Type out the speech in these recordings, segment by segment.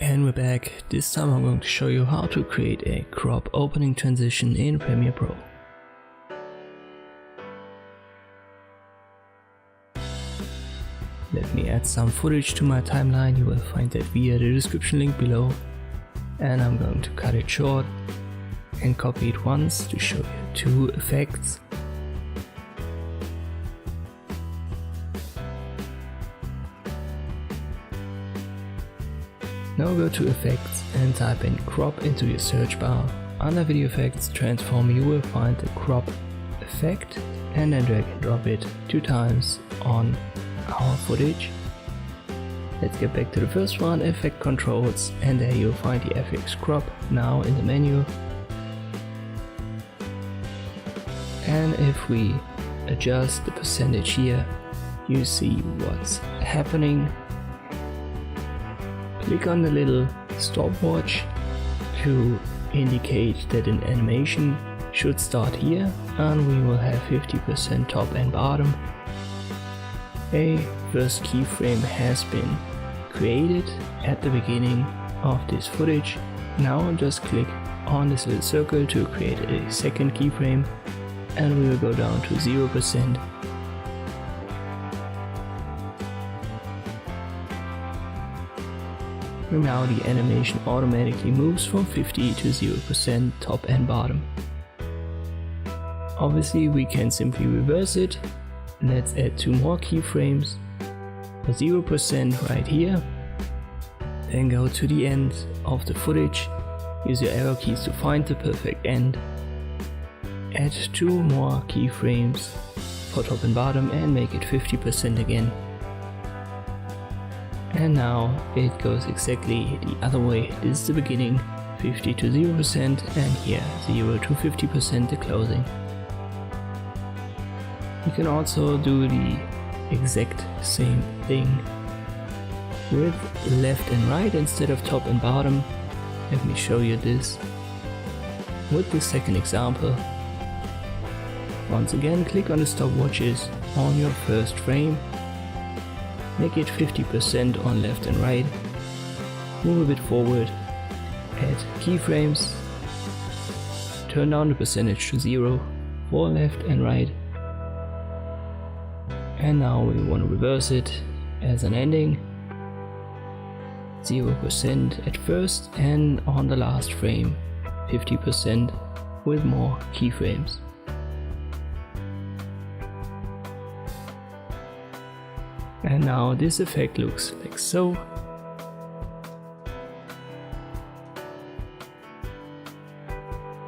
And we're back. This time I'm going to show you how to create a crop opening transition in Premiere Pro. Let me add some footage to my timeline. You will find that via the description link below. And I'm going to cut it short and copy it once to show you two effects. Now go to Effects and type in Crop into your search bar. Under Video Effects Transform you will find the Crop effect and then drag and drop it 2 times on our footage. Let's get back to the first one, Effect Controls, and there you'll find the FX Crop now in the menu. And if we adjust the percentage here, you see what's happening. Click on the little stopwatch to indicate that an animation should start here, and we will have 50% top and bottom. A first keyframe has been created at the beginning of this footage. Now just click on this little circle to create a second keyframe, and we will go down to 0%. And now the animation automatically moves from 50 to 0% top and bottom. Obviously we can simply reverse it. Let's add 2 more keyframes for 0% right here. Then go to the end of the footage. Use your arrow keys to find the perfect end. Add 2 more keyframes for top and bottom and make it 50% again. And now it goes exactly the other way. This is the beginning, 50 to 0%, and here 0 to 50% the closing. You can also do the exact same thing with left and right instead of top and bottom. Let me show you this with the second example. Once again, click on the stopwatches on your first frame. Make it 50% on left and right. Move a bit forward. Add keyframes. Turn down the percentage to 0 for left and right. And now we want to reverse it as an ending. 0% at first, and on the last frame 50% with more keyframes. And now this effect looks like so.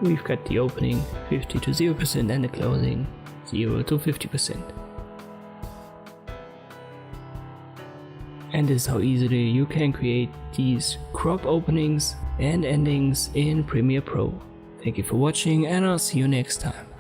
We've got the opening 50 to 0% and the closing 0 to 50%. And this is how easily you can create these crop openings and endings in Premiere Pro. Thank you for watching, and I'll see you next time.